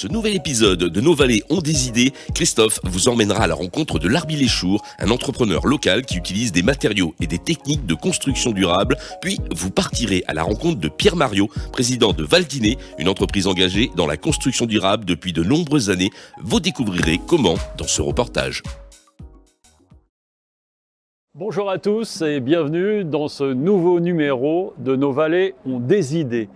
ce nouvel épisode de Nos Vallées ont des idées, Christophe vous emmènera à la rencontre de Larbi Leschour, un entrepreneur local qui utilise des matériaux et des techniques de construction durable. Puis vous partirez à la rencontre de Pierre Mariot, président de Valdinet, une entreprise engagée dans la construction durable depuis de nombreuses années. Vous découvrirez comment dans ce reportage. Bonjour à tous et bienvenue dans ce nouveau numéro de Nos Vallées ont des idées.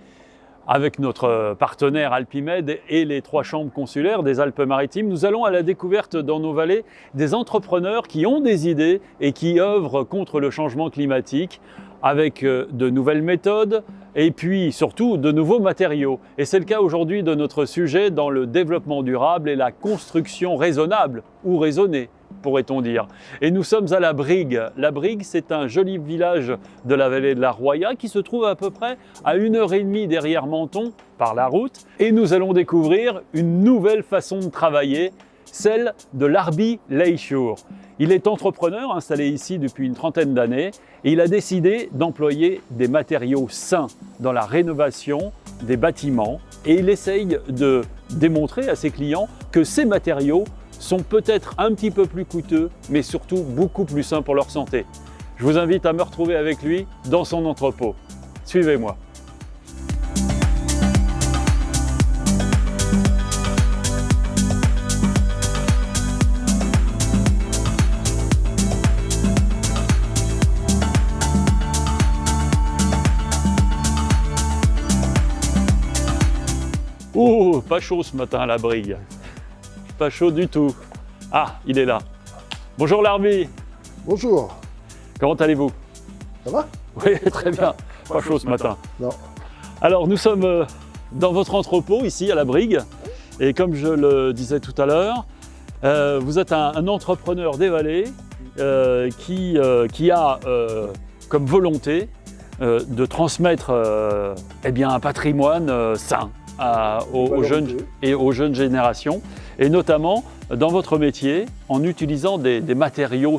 Avec notre partenaire Alpimed et les 3 chambres consulaires des Alpes-Maritimes, nous allons à la découverte dans nos vallées des entrepreneurs qui ont des idées et qui œuvrent contre le changement climatique avec de nouvelles méthodes et puis surtout de nouveaux matériaux. Et c'est le cas aujourd'hui de notre sujet dans le développement durable et la construction raisonnable ou raisonnée, pourrait-on dire. Et nous sommes à La Brigue. La Brigue, c'est un joli village de la vallée de la Roya qui se trouve à peu près à 1h30 derrière Menton par la route. Et nous allons découvrir une nouvelle façon de travailler, celle de Larbi Leschour. Il est entrepreneur installé ici depuis une trentaine d'années et il a décidé d'employer des matériaux sains dans la rénovation des bâtiments et il essaye de démontrer à ses clients que ces matériaux sont peut-être un petit peu plus coûteux, mais surtout beaucoup plus sains pour leur santé. Je vous invite à me retrouver avec lui dans son entrepôt. Suivez-moi. Oh, pas chaud ce matin à La Brigue. Pas chaud du tout. Ah, il est là. Bonjour Larbi. Bonjour. Comment allez-vous? Ça va? Oui, très bien. Pas chaud ce matin. Non. Alors, nous sommes dans votre entrepôt ici à La Brigue. Et comme je le disais tout à l'heure, vous êtes un entrepreneur des vallées qui a comme volonté de transmettre un patrimoine sain aux jeunes et aux jeunes générations, et notamment dans votre métier en utilisant des matériaux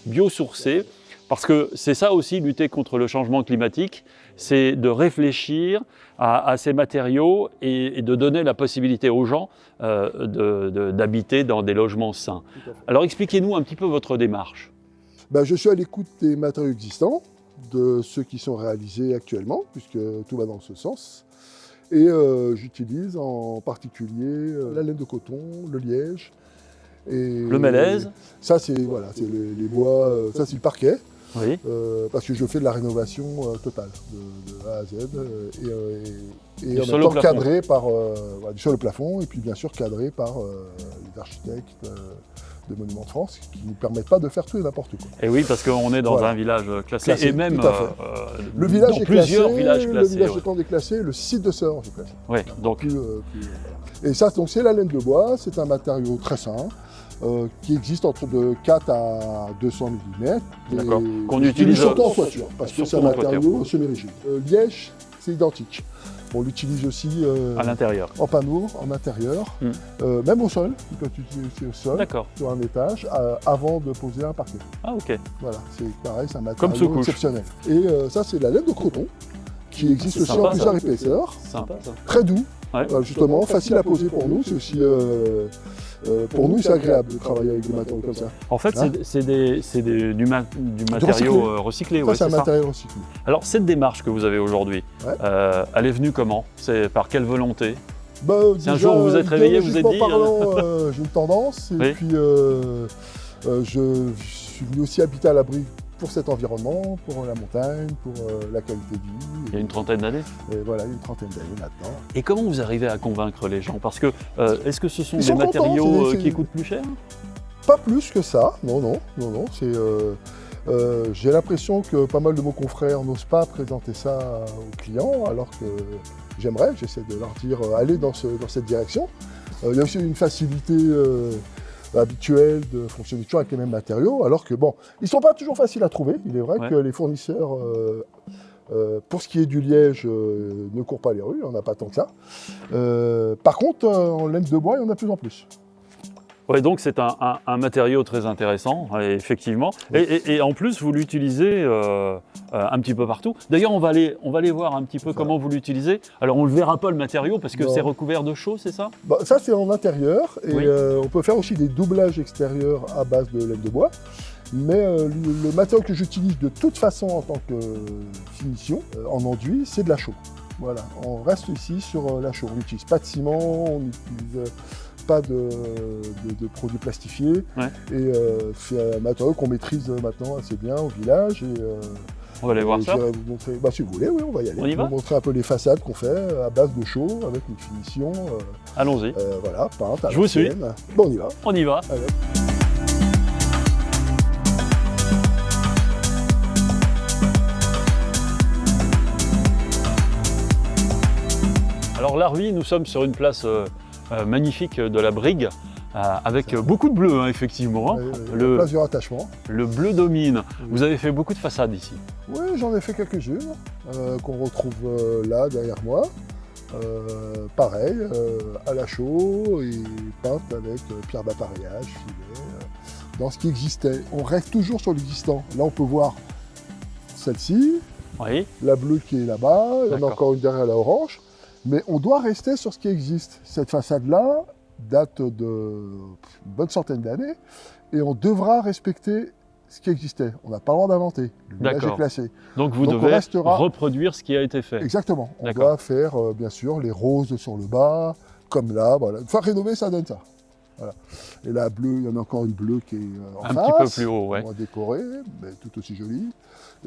biosourcés, parce que c'est ça aussi lutter contre le changement climatique, c'est de réfléchir à ces matériaux et de donner la possibilité aux gens d'habiter dans des logements sains. Alors expliquez-nous un petit peu votre démarche. Je suis à l'écoute des matériaux existants, de ceux qui sont réalisés actuellement, puisque tout va dans ce sens. Et j'utilise en particulier la laine de coton, le liège. Et le mélèze. Ça, c'est voilà, les bois, ça c'est le parquet. Oui. Parce que je fais de la rénovation totale, de A à Z. Et en sur même temps le cadré par, sur le plafond, et puis bien sûr cadré par les architectes de Monuments de France, qui ne nous permettent pas de faire tout et n'importe quoi. Et oui, parce qu'on est dans un village classé, et même le village dans est plusieurs classé, villages classés. Le village étant déclassé, le site de Sœur est classé. Oui, donc. Et ça, donc, c'est la laine de bois, c'est un matériau très sain, qui existe entre de 4 à 200 mm. D'accord. Qu'on utilise surtout en toiture, parce que c'est un matériau toiture. semi-rigide. Liège, c'est identique. On l'utilise aussi à l'intérieur. En panneau, en intérieur, même au sol. Il peut être utilisé au sol, sur un étage, avant de poser un parquet. Ah, ok. Voilà, c'est pareil, c'est un matériau comme exceptionnel. Et ça, c'est la laine de coton, qui existe aussi en plusieurs épaisseurs. Sympa, ça. Très doux, ouais. Justement, facile à poser pour nous. C'est aussi, pour nous, c'est agréable de travailler avec des matériaux comme ça. En fait, c'est du matériau recyclé. Ça, c'est un matériau recyclé. Alors, cette démarche que vous avez aujourd'hui, elle est venue comment? C'est par quelle volonté? Si un jour vous vous êtes réveillé, vous vous êtes dit... j'ai une tendance, et puis je suis venu aussi habiter à La Brigue pour cet environnement, pour la montagne, pour la qualité de vie. Il y a une trentaine d'années? Et voilà, une trentaine d'années maintenant. Et comment vous arrivez à convaincre les gens? Parce que, est-ce que ce sont des matériaux qui coûtent plus cher? Pas plus que ça, non. J'ai l'impression que pas mal de nos confrères n'osent pas présenter ça aux clients, alors que j'essaie de leur dire allez dans cette direction. Il y a aussi une facilité habituelle de fonctionner toujours avec les mêmes matériaux, alors que bon, ils ne sont pas toujours faciles à trouver. Il est vrai que les fournisseurs, pour ce qui est du liège, ne courent pas les rues, on n'a pas tant que ça. Par contre, en laine de bois, il y en a de plus en plus. Ouais, donc c'est un matériau très intéressant, effectivement. Oui. Et en plus, vous l'utilisez un petit peu partout. D'ailleurs, on va aller voir un petit peu comment vous l'utilisez. Alors, on ne le verra pas le matériau parce que Non. c'est recouvert de chaux, c'est ça? Bah, ça, c'est en intérieur. Et Oui. on peut faire aussi des doublages extérieurs à base de laine de bois. Mais le matériau que j'utilise de toute façon en tant que finition, en enduit, c'est de la chaux. Voilà, on reste ici sur la chaux. On n'utilise pas de ciment, on n'utilise pas de produits plastifiés. Ouais. Et c'est un matériau qu'on maîtrise maintenant assez bien au village. Et, On va aller voir ça. j'irai vous montrer, bah, si vous voulez, oui, on va y aller. On y va vous montrer un peu les façades qu'on fait à base de chaux, avec une finition, Allons-y. voilà, peinte à Je vous suis. l'ancienne. Bon, on y va. On y va. Allez. Alors l'Arvis, nous sommes sur une place magnifique de la Brigue, avec beaucoup de bleu, hein, effectivement. Hein. La place du rattachement. Le bleu domine. Vous avez fait beaucoup de façades ici. Oui, j'en ai fait quelques-unes qu'on retrouve là derrière moi. Pareil, à la chaux et peinte avec pierre d'appareillage, filet, dans ce qui existait. On reste toujours sur l'existant. Là, on peut voir celle-ci, Oui. la bleue qui est là-bas, il y en a D'accord. encore une derrière la orange. Mais on doit rester sur ce qui existe. Cette façade-là date d'une bonne centaine d'années et on devra respecter ce qui existait. On n'a pas le droit d'inventer. Le village D'accord. est classé. Donc vous Donc, on devez restera- reproduire ce qui a été fait. Exactement. On D'accord. doit faire, bien sûr, les roses sur le bas, comme là. Voilà. Une fois rénové, ça donne ça. Voilà. Et la bleue, il y en a encore une bleue qui est en Un face. petit peu plus haut, ouais. On va décorer, mais tout aussi jolie.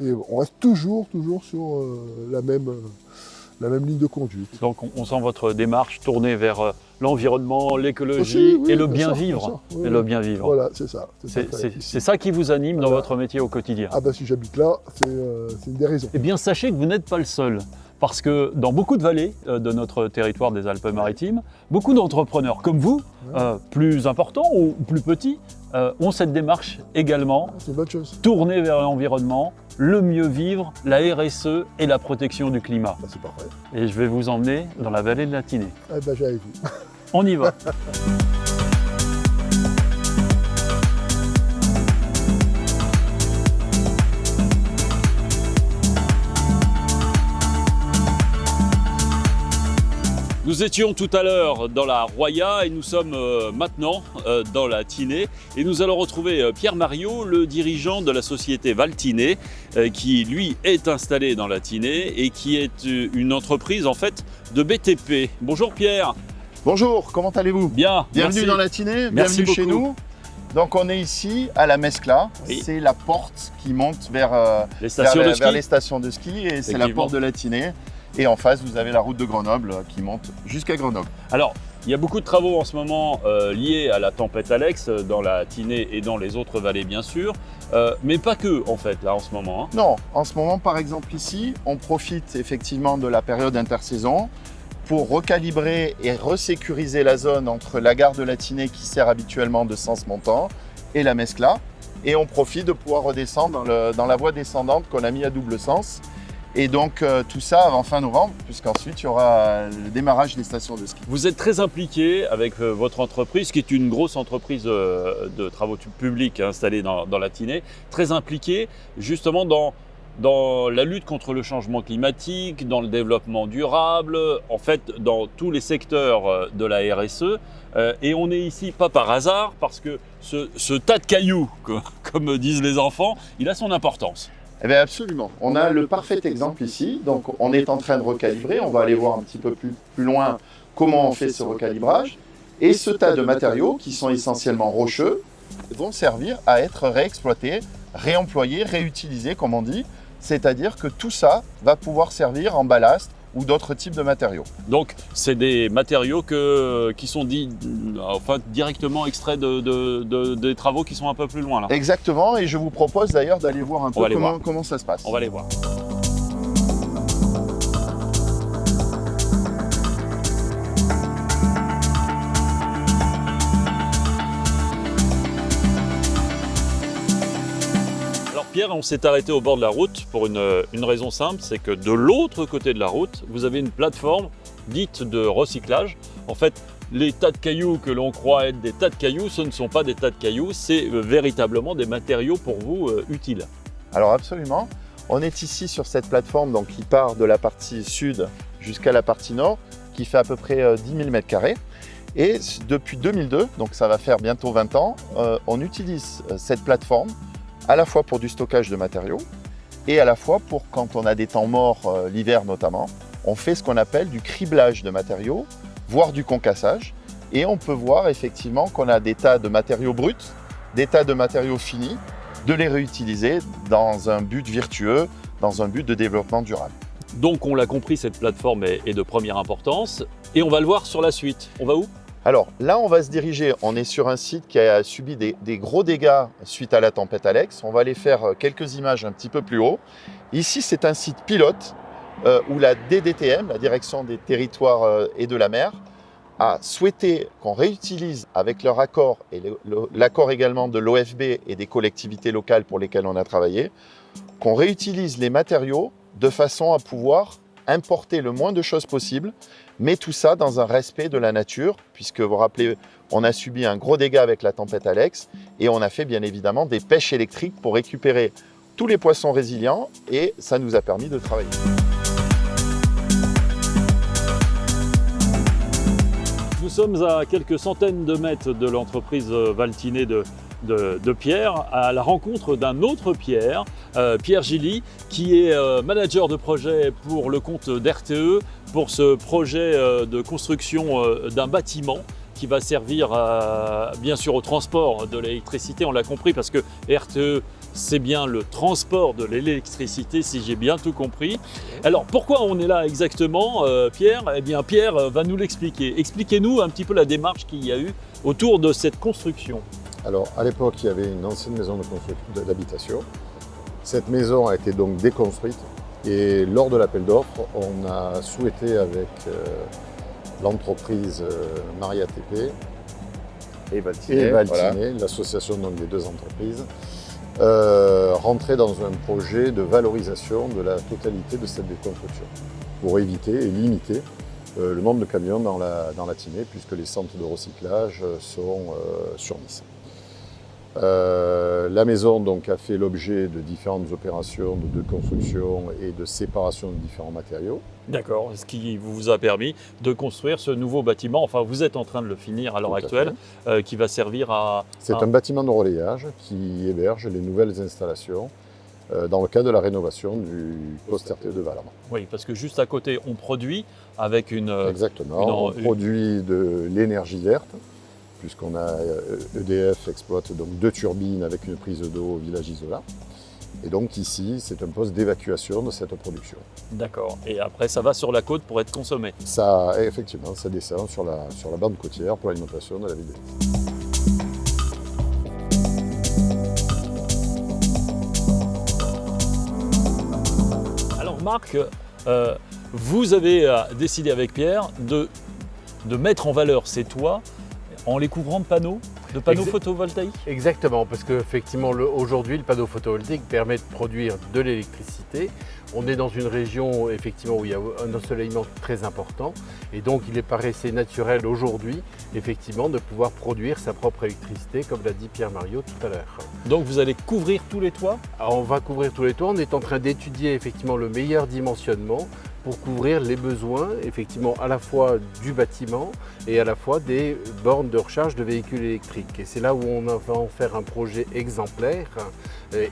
Et on reste toujours sur la même ligne de conduite. Donc on sent votre démarche tournée vers l'environnement, l'écologie Aussi, oui, et le bien bien sûr, vivre. bien sûr. Oui, Et oui. le bien vivre. Voilà, c'est ça. C'est ça qui vous anime dans Voilà. votre métier au quotidien. Ah ben si j'habite là, c'est une des raisons. Eh bien, sachez que vous n'êtes pas le seul. Parce que dans beaucoup de vallées de notre territoire des Alpes-Maritimes, beaucoup d'entrepreneurs comme vous, plus importants ou plus petits, ont cette démarche également, C'est une bonne chose. tournée vers l'environnement, le mieux vivre, la RSE et la protection du climat. Bah, c'est parfait. Et je vais vous emmener dans la vallée de la Tinée. Eh ben j'ai avec vous. On y va. Nous étions tout à l'heure dans la Roya et nous sommes maintenant dans la Tinée et nous allons retrouver Pierre Mariot, le dirigeant de la société Valtinée, qui lui est installé dans la Tinée et qui est une entreprise en fait de BTP. Bonjour Pierre. Bonjour, comment allez-vous? Bien. Bienvenue merci. dans la Tinée, Merci bienvenue chez beaucoup. nous. Donc on est ici à la Mescla, Oui. c'est la porte qui monte vers, Les stations de ski. vers les stations de ski et c'est la Effectivement. porte de la Tinée. Et en face, vous avez la route de Grenoble qui monte jusqu'à Grenoble. Alors, il y a beaucoup de travaux en ce moment liés à la tempête Alex dans la Tinée et dans les autres vallées bien sûr, mais pas que en fait là en ce moment. Hein. Non, en ce moment par exemple ici, on profite effectivement de la période intersaison pour recalibrer et resécuriser la zone entre la gare de la Tinée qui sert habituellement de sens montant et la Mescla. Et on profite de pouvoir redescendre dans la voie descendante qu'on a mis à double sens. Et donc tout ça avant fin novembre, puisqu'ensuite il y aura le démarrage des stations de ski. Vous êtes très impliqué avec votre entreprise, qui est une grosse entreprise de travaux publics installée dans la Tinée, très impliqué justement dans la lutte contre le changement climatique, dans le développement durable, en fait dans tous les secteurs de la RSE. Et on est ici pas par hasard, parce que ce tas de cailloux, comme disent les enfants, il a son importance. Eh bien absolument, on a le parfait exemple ici, donc on est en train de recalibrer, on va aller voir un petit peu plus loin comment on fait ce recalibrage. Et ce tas de matériaux, qui sont essentiellement rocheux, vont servir à être réexploités, réemployés, réutilisés comme on dit, c'est-à-dire que tout ça va pouvoir servir en ballast ou d'autres types de matériaux. Donc, c'est des matériaux qui sont directement extraits des travaux qui sont un peu plus loin là. Exactement, et je vous propose d'ailleurs d'aller voir un peu comment ça se passe. On va les voir. Alors Pierre, on s'est arrêté au bord de la route pour une raison simple, c'est que de l'autre côté de la route, vous avez une plateforme dite de recyclage. En fait, les tas de cailloux que l'on croit être des tas de cailloux, ce ne sont pas des tas de cailloux, c'est véritablement des matériaux pour vous utiles. Alors absolument. On est ici sur cette plateforme donc, qui part de la partie sud jusqu'à la partie nord, qui fait à peu près 10 000 m². Et depuis 2002, donc ça va faire bientôt 20 ans, on utilise cette plateforme à la fois pour du stockage de matériaux et à la fois pour quand on a des temps morts, l'hiver notamment, on fait ce qu'on appelle du criblage de matériaux, voire du concassage. Et on peut voir effectivement qu'on a des tas de matériaux bruts, des tas de matériaux finis, de les réutiliser dans un but vertueux, dans un but de développement durable. Donc on l'a compris, cette plateforme est de première importance et on va le voir sur la suite. On va où? Alors là, on va se diriger, on est sur un site qui a subi des gros dégâts suite à la tempête Alex. On va aller faire quelques images un petit peu plus haut. Ici, c'est un site pilote où la DDTM, la Direction des Territoires et de la Mer, a souhaité qu'on réutilise avec leur accord et l'accord également de l'OFB et des collectivités locales pour lesquelles on a travaillé, qu'on réutilise les matériaux de façon à pouvoir importer le moins de choses possible, mais tout ça dans un respect de la nature, puisque vous vous rappelez, on a subi un gros dégât avec la tempête Alex et on a fait bien évidemment des pêches électriques pour récupérer tous les poissons résilients et ça nous a permis de travailler. Nous sommes à quelques centaines de mètres de l'entreprise Valtiné de Pierre, à la rencontre d'un autre Pierre, Pierre Gilly, qui est manager de projet pour le compte d'RTE, pour ce projet de construction d'un bâtiment qui va servir bien sûr au transport de l'électricité, on l'a compris, parce que RTE, c'est bien le transport de l'électricité, si j'ai bien tout compris. Alors pourquoi on est là exactement, Pierre? Eh bien Pierre va nous l'expliquer. Expliquez-nous un petit peu la démarche qu'il y a eu autour de cette construction. Alors à l'époque, il y avait une ancienne maison d'habitation. Cette maison a été donc déconstruite et lors de l'appel d'offres, on a souhaité avec l'entreprise Maria TP Et Valtiné, voilà, l'association des deux entreprises, rentrer dans un projet de valorisation de la totalité de cette déconstruction pour éviter et limiter le nombre de camions dans la Tinée, puisque les centres de recyclage sont sur Nice. La maison donc, a fait l'objet de différentes opérations de construction et de séparation de différents matériaux. D'accord, ce qui vous a permis de construire ce nouveau bâtiment, enfin vous êtes en train de le finir à l'heure actuelle, qui va servir à... C'est un bâtiment de relayage qui héberge les nouvelles installations dans le cadre de la rénovation du poste RTE de Valorant. Oui, parce que juste à côté, on produit avec une... Exactement, on produit de l'énergie verte, puisqu'on a EDF exploite donc 2 turbines avec une prise d'eau au village Isola. Et donc ici, c'est un poste d'évacuation de cette production. D'accord. Et après, ça va sur la côte pour être consommé. Ça, effectivement, ça descend sur la bande côtière pour l'alimentation de la ville de Nice. Alors Marc, vous avez décidé avec Pierre de mettre en valeur ces toits en les couvrant de panneaux photovoltaïques. Exactement, parce qu'effectivement, aujourd'hui, le panneau photovoltaïque permet de produire de l'électricité. On est dans une région effectivement où il y a un ensoleillement très important et donc il paraissait naturel aujourd'hui effectivement de pouvoir produire sa propre électricité, comme l'a dit Pierre Mariot tout à l'heure. Donc vous allez couvrir tous les toits? Alors on va couvrir tous les toits, on est en train d'étudier effectivement le meilleur dimensionnement pour couvrir les besoins effectivement à la fois du bâtiment et à la fois des bornes de recharge de véhicules électriques. Et c'est là où on va en faire un projet exemplaire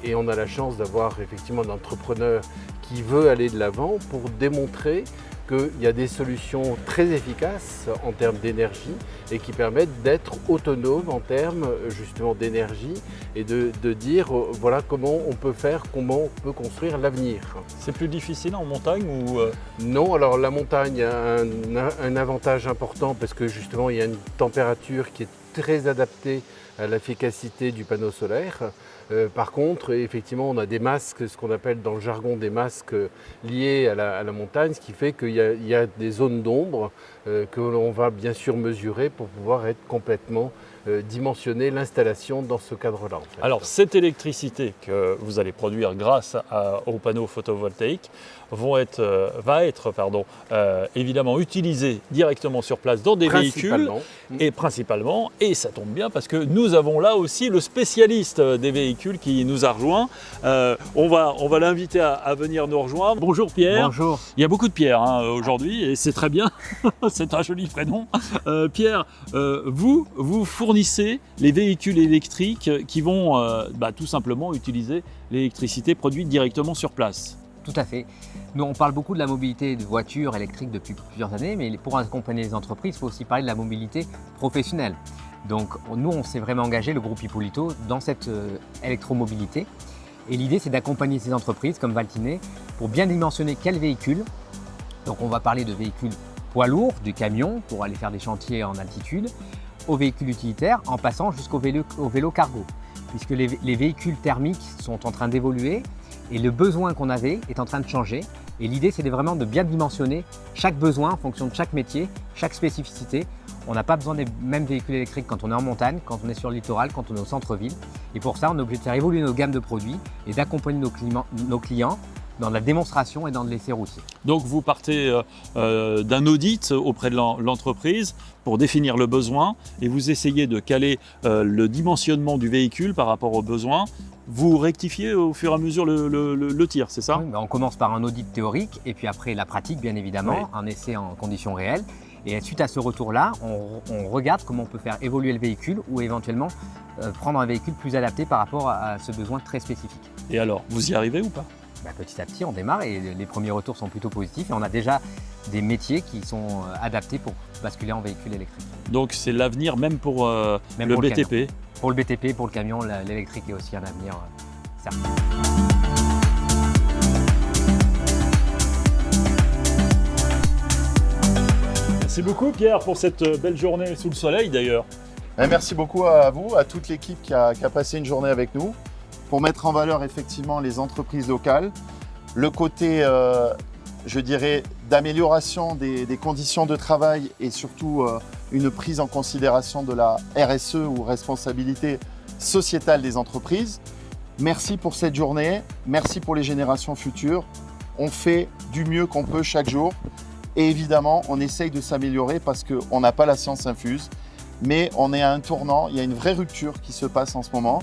et on a la chance d'avoir effectivement un entrepreneur qui veut aller de l'avant pour démontrer qu'il y a des solutions très efficaces en termes d'énergie et qui permettent d'être autonomes en termes justement d'énergie et de dire voilà comment on peut faire, comment on peut construire l'avenir. C'est plus difficile en montagne ou Non, alors la montagne a un avantage important parce que justement il y a une température qui est très adaptée à l'efficacité du panneau solaire. Par contre, effectivement, on a des masques, ce qu'on appelle dans le jargon des masques liés à la montagne, ce qui fait qu'il y a des zones d'ombre que l'on va bien sûr mesurer pour pouvoir être complètement dimensionner l'installation dans ce cadre-là. En fait. Alors, cette électricité que vous allez produire grâce aux panneaux photovoltaïques va être évidemment utilisée directement sur place dans des véhicules, et principalement, et ça tombe bien parce que nous avons là aussi le spécialiste des véhicules qui nous a rejoint. On va l'inviter à venir nous rejoindre. Bonjour Pierre. Bonjour. Il y a beaucoup de Pierre aujourd'hui et c'est très bien, c'est un joli prénom. Pierre, vous fournissez les véhicules électriques qui vont tout simplement utiliser l'électricité produite directement sur place. Tout à fait. Nous, on parle beaucoup de la mobilité de voitures électriques depuis plusieurs années, mais pour accompagner les entreprises, il faut aussi parler de la mobilité professionnelle. Donc nous, on s'est vraiment engagé, le groupe Hippolito, dans cette électromobilité. Et l'idée, c'est d'accompagner ces entreprises comme Valtiné pour bien dimensionner quels véhicules. Donc on va parler de véhicules poids lourds, du camion pour aller faire des chantiers en altitude, aux véhicules utilitaires, en passant jusqu'au vélo cargo. Puisque les véhicules thermiques sont en train d'évoluer et le besoin qu'on avait est en train de changer. Et l'idée, c'est vraiment de bien dimensionner chaque besoin en fonction de chaque métier, chaque spécificité. On n'a pas besoin des mêmes véhicules électriques quand on est en montagne, quand on est sur le littoral, quand on est au centre-ville. Et pour ça, on est obligé de faire évoluer nos gammes de produits et d'accompagner nos clients dans la démonstration et dans l'essai routier. Donc vous partez d'un audit auprès de l'entreprise pour définir le besoin et vous essayez de caler le dimensionnement du véhicule par rapport aux besoins. Vous rectifiez au fur et à mesure le tir, c'est ça? Oui, on commence par un audit théorique et puis après la pratique bien évidemment, oui. Un essai en conditions réelles. Et suite à ce retour-là, on regarde comment on peut faire évoluer le véhicule ou éventuellement prendre un véhicule plus adapté par rapport à ce besoin très spécifique. Et alors, vous y arrivez ou pas? Petit à petit, on démarre et les premiers retours sont plutôt positifs et on a déjà des métiers qui sont adaptés pour basculer en véhicule électrique. Donc c'est l'avenir même pour le BTP? Camion. Pour le BTP, pour le camion, l'électrique est aussi un avenir certain. Merci beaucoup Pierre pour cette belle journée sous le soleil d'ailleurs. Merci beaucoup à vous, à toute l'équipe qui a passé une journée avec nous, pour mettre en valeur effectivement les entreprises locales, le côté, je dirais, d'amélioration des conditions de travail et surtout une prise en considération de la RSE ou responsabilité sociétale des entreprises. Merci pour cette journée, merci pour les générations futures. On fait du mieux qu'on peut chaque jour et évidemment, on essaye de s'améliorer parce qu'on n'a pas la science infuse, mais on est à un tournant, il y a une vraie rupture qui se passe en ce moment.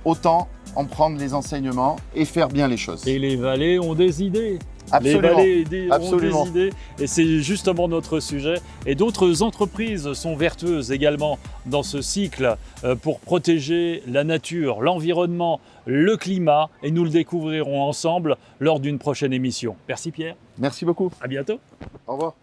Autant en prendre les enseignements et faire bien les choses. Et les vallées ont des idées. Absolument. Les vallées ont des idées et c'est justement notre sujet. Et d'autres entreprises sont vertueuses également dans ce cycle pour protéger la nature, l'environnement, le climat et nous le découvrirons ensemble lors d'une prochaine émission. Merci Pierre. Merci beaucoup. À bientôt. Au revoir.